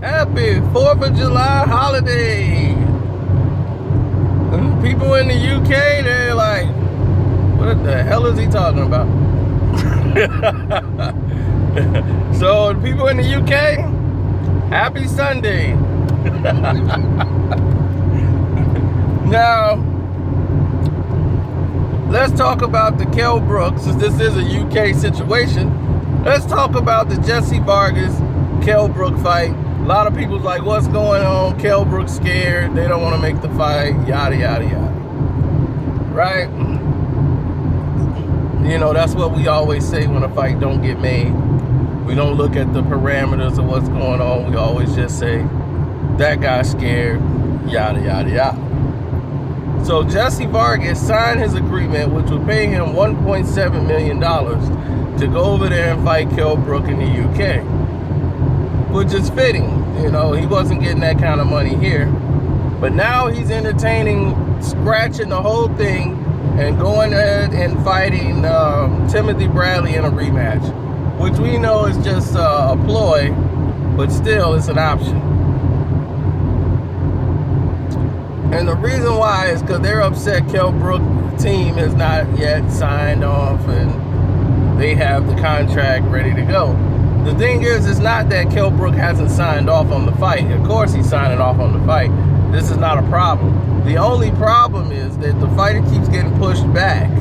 Happy 4th of July holiday. And people in the UK, they're like, what the hell is he talking about? So the people in the UK, happy Sunday. Now, let's talk about the Kell Brook, since this is a UK situation. Let's talk about the Jessie Vargas Kell Brook fight. A lot of people's like, what's going on? Kell Brook's scared. They don't want to make the fight. Yada, yada, yada. Right? You know, that's what we always say when a fight don't get made. We don't look at the parameters of what's going on. We always just say, that guy's scared. Yada, yada, yada. So Jessie Vargas signed his agreement, which would pay him $1.7 million to go over there and fight Kell Brook in the UK. Which is fitting, you know, he wasn't getting that kind of money here. But now he's entertaining, scratching the whole thing and going ahead and fighting Timothy Bradley in a rematch, which we know is just a ploy, but still it's an option. And the reason why is because they're upset Kell Brook team has not yet signed off and they have the contract ready to go. The thing is, it's not that Kell Brook hasn't signed off on the fight. Of course he's signing off on the fight. This is not a problem. The only problem is that the fight keeps getting pushed back.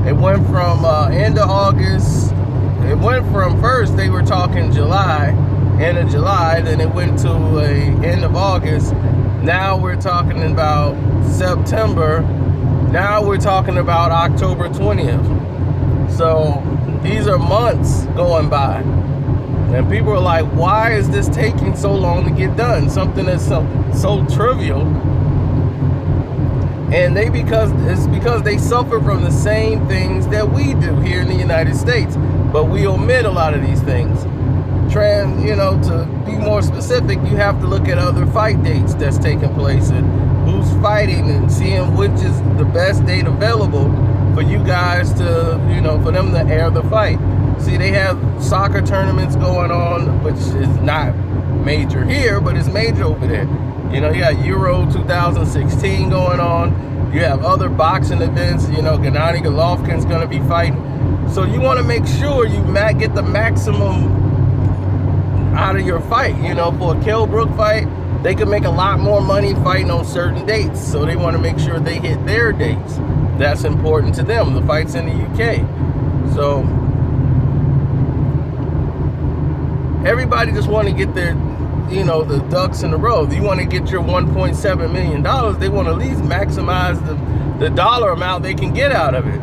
It went from end of August. It went from, first they were talking July, end of July, then it went to end of August. Now we're talking about September. Now we're talking about October 20th. So these are months going by. And people are like, why is this taking so long to get done? Something that's so trivial. And it's because they suffer from the same things that we do here in the United States. But we omit a lot of these things. To be more specific, you have to look at other fight dates that's taking place and who's fighting and seeing which is the best date available for you guys to, for them to air the fight. See, they have soccer tournaments going on, which is not major here, but it's major over there. You got Euro 2016 going on. You have other boxing events. Gennady Golovkin's going to be fighting. So you want to make sure you get the maximum out of your fight. For a Kell Brook fight, they can make a lot more money fighting on certain dates. So they want to make sure they hit their dates. That's important to them. The fight's in the UK. So everybody just want to get their, the ducks in a row. You want to get your $1.7 million. They want to at least maximize the dollar amount they can get out of it.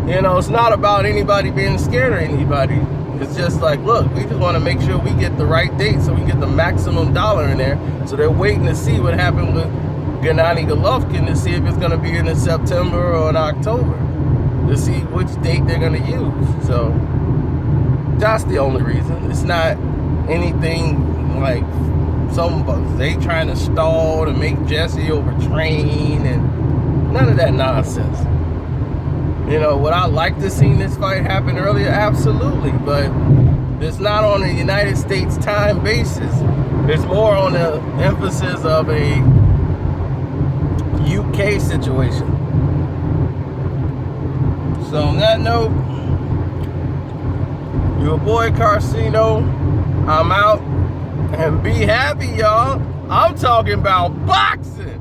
It's not about anybody being scared of anybody. It's just like, look, we just want to make sure we get the right date so we get the maximum dollar in there. So they're waiting to see what happened with Gennady Golovkin to see if it's going to be in September or in October, to see which date they're going to use. So that's the only reason. It's not anything like they trying to stall to make Jessie overtrain and none of that nonsense. Would I like to see this fight happen earlier? Absolutely, but it's not on a United States time basis. It's more on the emphasis of a UK situation. So on that note, your boy Carcino, I'm out, and be happy, y'all. I'm talking about boxing.